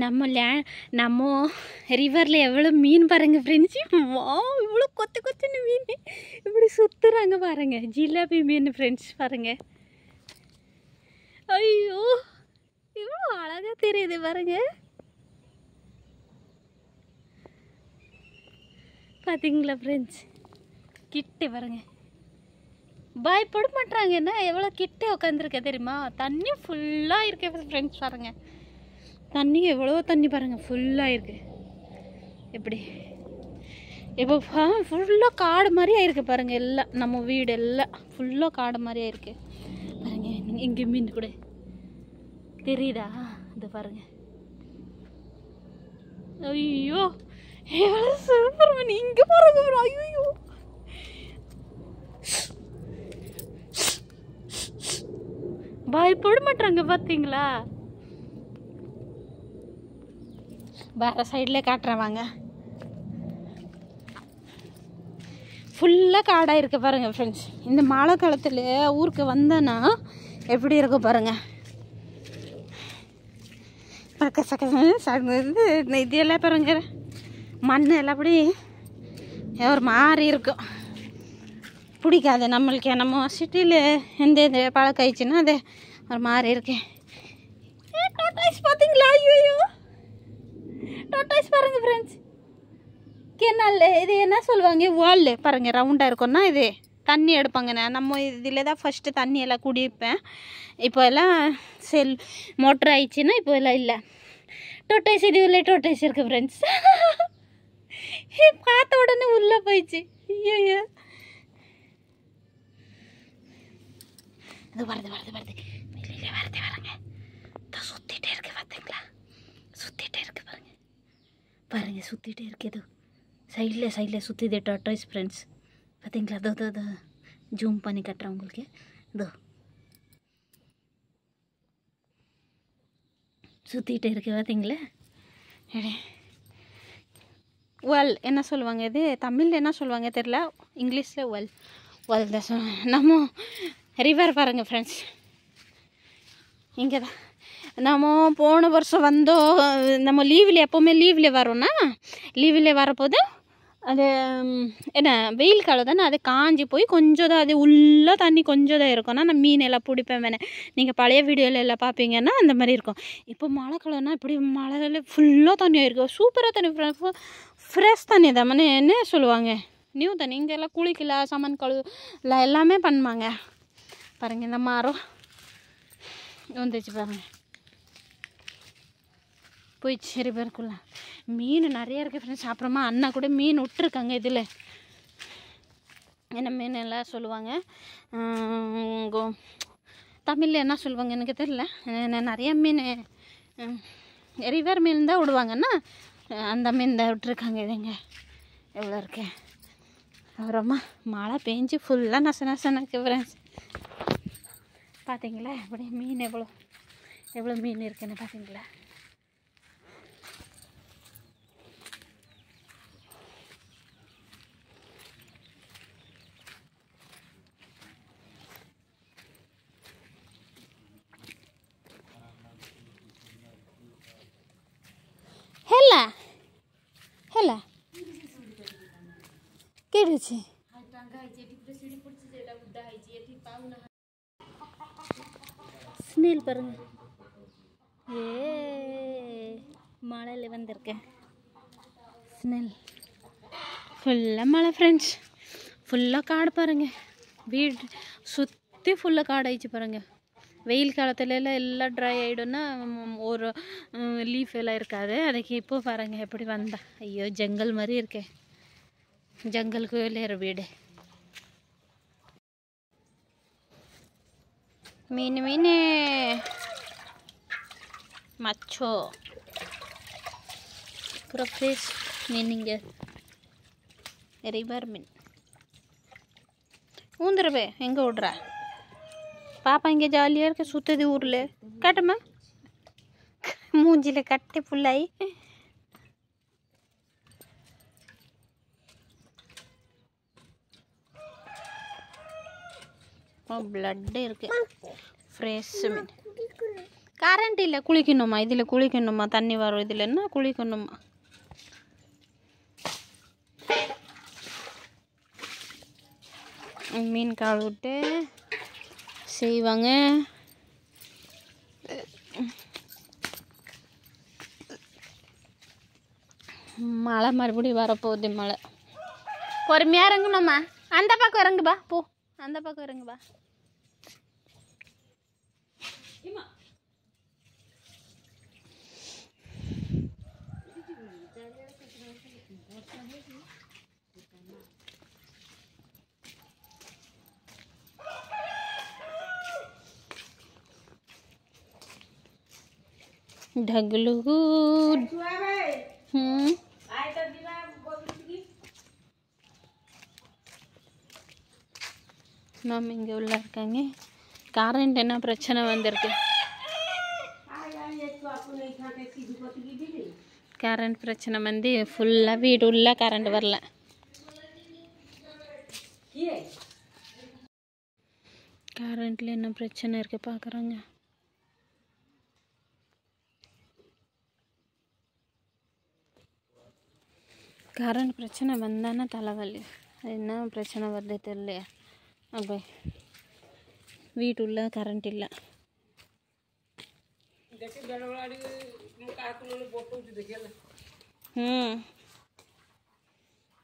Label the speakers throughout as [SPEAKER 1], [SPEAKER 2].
[SPEAKER 1] நம்ம ரிவரில் எவ்வளோ மீன் பாருங்க ஃப்ரெண்ட்ஸ். வா, இவ்வளோ கொத்து கொத்துன்னு மீன் இப்படி சுற்றுறாங்க பாருங்க. ஜிலேபி மீன் ஃப்ரெண்ட்ஸ் பாருங்க. ஐயோ, இவ்வளோ அழகாக தெரியுது பாருங்க. பார்த்தீங்களா ஃப்ரெண்ட்ஸ், கிட்டே பாருங்க. பயப்பட மாட்டாங்க. என்ன எவ்வளோ கிட்டே உட்காந்துருக்க தெரியுமா? தண்ணி ஃபுல்லாக இருக்கு ஃப்ரெண்ட்ஸ் பாருங்க. தண்ணி எவ்வளோ தண்ணி பாருங்கள், ஃபுல்லாக இருக்குது. எப்படி இப்போ ஃபுல்லாக காடு மாதிரி ஆயிருக்கு பாருங்கள். எல்லாம் நம்ம வீடு எல்லாம் ஃபுல்லாக காடு மாதிரி ஆயிருக்கு பாருங்கள். இங்கே மீன் கூட தெரியுதா? இது பாருங்கள். ஐயோ, எவ்வளோ சூப்பர் மீன். இங்கே பாருங்க. ஐயோ, பயப்பட மாட்டாங்க பார்த்தீங்களா? வேறு சைடில் காட்டுறேன் வாங்க. ஃபுல்லாக காடாக இருக்க பாருங்கள் ஃப்ரெண்ட்ஸ். இந்த மழை காலத்தில் ஊருக்கு வந்தேன்னா எப்படி இருக்கும் பாருங்கள். இதெல்லாம் பாருங்க, மண் எல்லாம் அப்படி ஒரு மாதிரி இருக்கும். பிடிக்காது நம்மளுக்கு. நம்ம சிட்டியில் எந்த பழக்கம் ஆயிடுச்சுன்னா அது ஒரு மாதிரி இருக்கு. பார்த்தீங்களா? ஐயோ, டோட்டாஸ் பாருங்க ஃப்ரெண்ட்ஸ். கெனால் இது என்ன சொல்லுவாங்க, வால் பாருங்க, ரவுண்டாக இருக்கும்னா இது தண்ணி எடுப்பாங்கண்ணே. நம்ம இதில் தான் ஃபஸ்ட்டு தண்ணி எல்லாம் குடிப்பேன். இப்போ எல்லாம் மோட்டர் ஆயிடுச்சுன்னா இப்போ எல்லாம் இல்லை. டோட்டாஸ் இது உள்ள டோட்டாஸ் இருக்குது ஃப்ரெண்ட்ஸ். பார்த்த உடனே உள்ளே போயிடுச்சு. ஐயோ, இது வருது வருது வருது வெளியில் வருது வரங்க. சுற்றிட்டே இருக்கு பார்த்தீங்களா? சுற்றிட்டே இருக்கு பாருங்க. பாருங்க, சுற்றிட்டே இருக்கு. ஏதோ சைடில் சுற்றிதே டாட்டாய்ஸ் ஃப்ரெண்ட்ஸ். பார்த்தீங்களா? அதோ ஜூம் பண்ணி கட்டுறேன் உங்களுக்கு. இதோ சுற்றிட்டே இருக்கு பார்த்தீங்களா? வெல் என்ன சொல்லுவாங்க, இது தமிழில் என்ன சொல்லுவாங்க தெரியல, இங்கிலீஷில் வெல் தான் நம்ம ரிவர் பாருங்கள் ஃப்ரெண்ட்ஸ். இங்கே தான் நம்ம போன வருஷம் வந்தோம். நம்ம லீவில் எப்போவுமே லீவில் வரோன்னா லீவில் வரப்போது அது என்ன வெயில் காலம் தானே, அது காஞ்சி போய் கொஞ்சம் தான், அது உள்ளே தண்ணி கொஞ்சம் தான் இருக்கும்னா நான் மீன் எல்லாம் பிடிப்பேன் வேணேன். நீங்கள் பழைய வீடியோவில் எல்லாம் பார்ப்பீங்கன்னா அந்த மாதிரி இருக்கும். இப்போ மழை காலம்னா இப்படி மழையில் ஃபுல்லாக தண்ணி ஆகிருக்கும். சூப்பராக தண்ணி, ஃப்ரெஷ் தண்ணி தான். மனே என்ன சொல்லுவாங்க, நியூ தண்ணி. இங்கே எல்லாம் குளிக்கலாம், சமன் கழுவல எல்லாமே பண்ணுவாங்க பாருங்கள். இந்த மரம் வந்துச்சு பாருங்கள், போயிடுச்சு ரிவருக்குள்ள. மீன் நிறைய இருக்குது ஃப்ரெண்ட்ஸ். அப்புறமா அண்ணா கூட மீன் விட்டுருக்காங்க. இதில் என்ன மீன் எல்லாம் சொல்லுவாங்க, தமிழில் என்ன சொல்லுவாங்க எனக்கு தெரியல. நிறைய மீன் ரிவர் மீன் தான் விடுவாங்கன்னா அந்த மீன் தான் விட்டுருக்காங்க. இதுங்க எவ்வளோ இருக்கு. அப்புறமா மழை பெஞ்சு ஃபுல்லாக நசனக்கு ஃப்ரெண்ட்ஸ். பார்த்தீங்களா இப்படி மீன் எவ்வளோ மீன் இருக்குன்னு பார்த்தீங்களா? ହେଲା କେଉଁଠି ଅଛି? ஸ்னேல் பாருங்க. மழையில் வந்திருக்கேன். ஸ்னேல் ஃபுல்லாக மழை ஃப்ரெண்ட்ஸ். ஃபுல்லாக காடு பாருங்கள். வீடு சுற்றி ஃபுல்லாக காடு ஆயிடுச்சு பாருங்கள். வெயில் காலத்துல எல்லாம் ட்ரை ஆகிடும்னா ஒரு லீஃப் எல்லாம் இருக்காது. அதுக்கு இப்போ பாருங்கள் எப்படி வந்தா. ஐயோ, ஜங்கல் மாதிரி இருக்கே. ஜங்கலுக்கு வெளியேற வீடு. மீன் மச்சோ பூரா ஃப்ரெஷ் மீன். இங்கே ரிவர் மீன். ஊந்துருவே எங்கே விட்ற பாப்பா? இங்கே ஜாலியாக இருக்க சுற்றுது ஊரில். காட்டுமா மூஞ்சியில் கட்டி ஃபுல்லாகி. பிளட்டு இருக்கு. ஃப்ரெஷ் மீன் கரண்ட் இல்லை, குளிக்கணுமா? இதில் குளிக்கணுமா? தண்ணி வரும் இதில், என்ன குளிக்கணுமா? மீன் கால் விட்டு செய்வாங்க. மழை மறுபடியும் வரப்போகுது. மழை பொறுமையாக இறங்கணும்மா. அந்த பக்கம் இறங்குபா, போ அந்த பக்கம் இறங்குபா. ढगलू நாம் இங்கே உள்ள இருக்காங்க. கரண்ட் என்ன பிரச்சனை வந்திருக்கு? கரண்ட் பிரச்சனை வந்து ஃபுல்லாக வீடு உள்ள கரண்ட் வரல. கரண்ட்ல என்ன பிரச்சனை இருக்கு பார்க்குறாங்க. கரண்ட் பிரச்சனை வந்தானே தலைவலி. அது என்ன பிரச்சனை வருது தெரியலையா? அப்போ வீட்டுள்ள கரண்ட் இல்லை.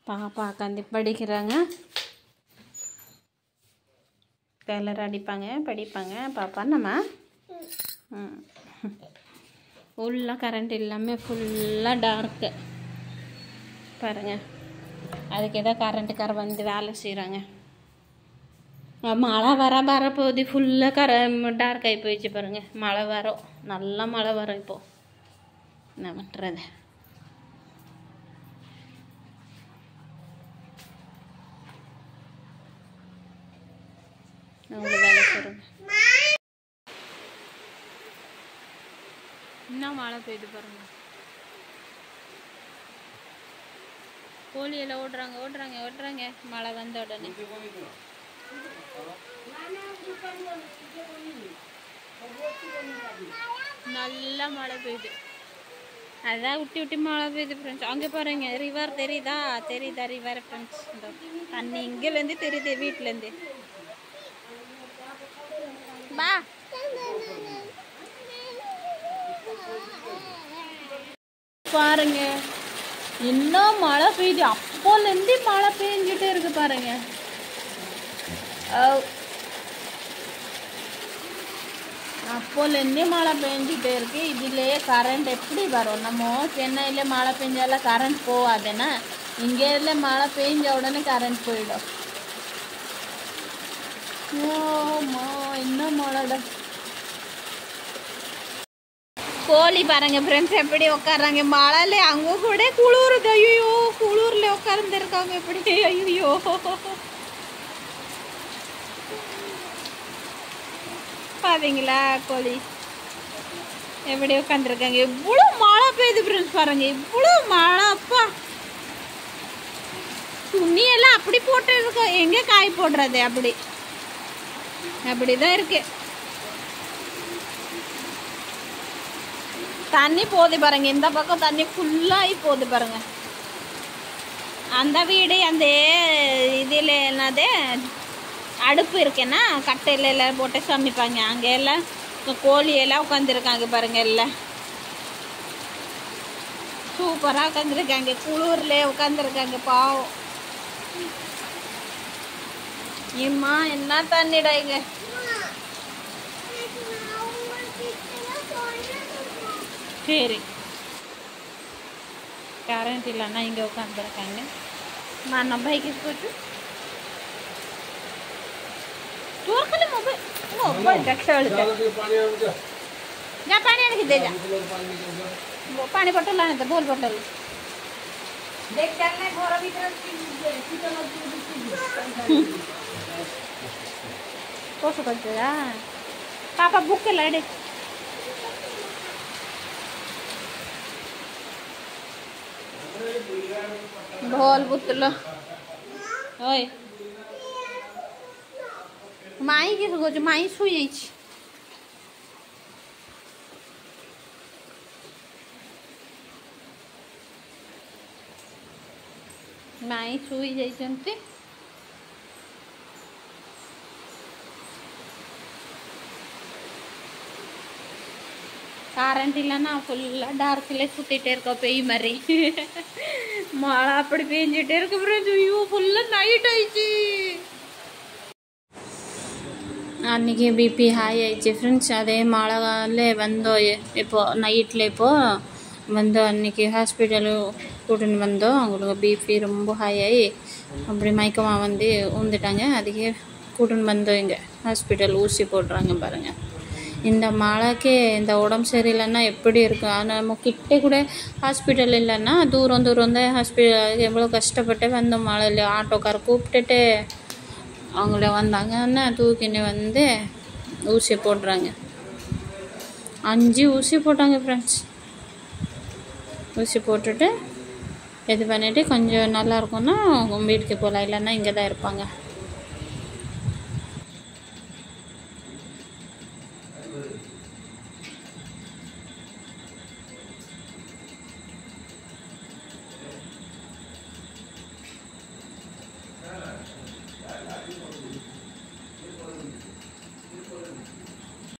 [SPEAKER 1] பாப்பா உட்காந்து படிக்கிறாங்க. கலர் அடிப்பாங்க, படிப்பாங்க. பாப்பா நம்ம உள்ள கரண்ட் இல்லாமல் ஃபுல்லாக டார்க்கு பாருங்கள். அதுக்கு ஏதோ கரண்ட்டுக்கார வந்து வேலை செய்கிறாங்க. மழை வரப்போகுது. ஃபுல்லாக டார்க் ஆகி போயிடுச்சு பாருங்கள். மழை வரும், நல்லா மழை வரும். இப்போது என்ன பண்ணுறது? அவங்கள வேலை செய்கிறாங்க. இன்னும் மழை பெய்யுது பாருங்கள். கோழியெல்லாம் ஓடுறாங்க மழை வந்த உடனே. நல்லா மழை பெய்யுது. அதான் விட்டு மழை பெய்யுது ஃப்ரெண்ட்ஸ். அங்கே பாருங்க, ரிவர் தெரியுதா ரிவர் ஃப்ரெண்ட்ஸ். தண்ணி இங்கேருந்து தெரியுது, வீட்டிலேருந்து. பா பாருங்க, இன்னும் மழை பெய்யுது. அப்போலேருந்து மழை பெஞ்சிட்டே இருக்கு பாருங்க. அப்போலேருந்தே மழை பெஞ்சிட்டே இருக்கு. இதுலேயே கரண்ட் எப்படி வரும்? நம்ம சென்னையில் மழை பெஞ்சாலும் கரண்ட் போகாதுன்னா, இங்கே மழை பெஞ்ச உடனே கரண்ட் போயிடும். ஓமா இன்னும் மழைடா. கோழி பாருங்க ஃப்ரெண்ட்ஸ் எப்படி உட்காடுறாங்க மழையில. அங்கே கூட குளிருது. ஐயோ, குளிரில் உட்காந்துருக்காங்க எப்படி. ஐயோ, பாத்தீங்களா கோழி எப்படி உட்காந்துருக்காங்க. இவ்வளோ மழை பெய்யுது ஃப்ரெண்ட்ஸ் பாருங்க. இவ்வளோ மழை. அப்பா, துணியெல்லாம் அப்படி போட்டு இருக்கோம். எங்கே காய போடுறது? அப்படிதான் இருக்கு. தண்ணி போகுது பாருங்க. இந்த பக்கம் தண்ணி ஃபுல்லாகி போகுது பாருங்க. அந்த வீடு அந்த இதில் என்னது அடுப்பு இருக்கேன்னா கட்டையில எல்லாம் போட்டு சமைப்பாங்க. அங்கே எல்லாம் கோழியெல்லாம் உட்காந்துருக்காங்க பாருங்க. எல்லாம் சூப்பராக உட்காந்துருக்காங்க. குளூர்ல உட்காந்துருக்காங்க. பாவம். ஏம்மா என்ன தண்ணிடாங்க. சரி, கரண்ட் இல்லைன்னா இங்கே உட்காந்துருக்காங்க. நான் பைக்கு போட்டு तोरखले मोबाइल रक्षा जा पानी आने दे जा पानी बोतल आने दे बोल बोतल देख चलने घर भीतर कोसो करते जा पापा बुक के लाडे ढोल बोतल ओए माई के सोच माई सुई ମାଇଁ ଶୋଇ ଯାଇଛନ୍ତି। கரண்ட் இல்லைன்னா ஃபுல்லாக டார்க்கில் சுற்றிட்டே இருக்க பெய் மாதிரி மழை அப்படி பெஞ்சிட்டே இருக்கு ஃப்ரெண்ட்ஸ். ஐயோ ஃபுல்லாக நைட் ஆயிடுச்சு. அன்றைக்கி பிபி ஹாய் ஆயிடுச்சு ஃப்ரெண்ட்ஸ். அதே மழைலே வந்தோம் இப்போது நைட்டில் வந்து அன்றைக்கி ஹாஸ்பிட்டலு கூட்டின்னு வந்தோம். அவங்களுக்கு பிபி ரொம்ப ஹாய் ஆகி அப்படி மயக்கமாக வந்து ஊந்துட்டாங்க. அதுக்கே கூட்டின்னு வந்தோம் இங்கே ஹாஸ்பிட்டல். ஊசி போடுறாங்க பாருங்கள். இந்த மழைக்கு இந்த உடம்பு சரியில்லைன்னா எப்படி இருக்கும். ஆனால் நம்ம கிட்டே கூட ஹாஸ்பிட்டல் இல்லைன்னா தூரம் தான் ஹாஸ்பிட்டல். எவ்வளோ கஷ்டப்பட்டு வந்தோம் மழையில். ஆட்டோக்கார கூப்பிட்டுட்டு அவங்கள வந்தாங்கன்னா தூக்கின்னு வந்து ஊசி போடுறாங்க. 5 ஊசி போட்டாங்க ஃப்ரெண்ட்ஸ். ஊசி போட்டுட்டு இது பண்ணிவிட்டு கொஞ்சம் நல்லா இருக்கும்னா வீட்டுக்கு போகலாம், இல்லைன்னா இங்கே தான் இருப்பாங்க.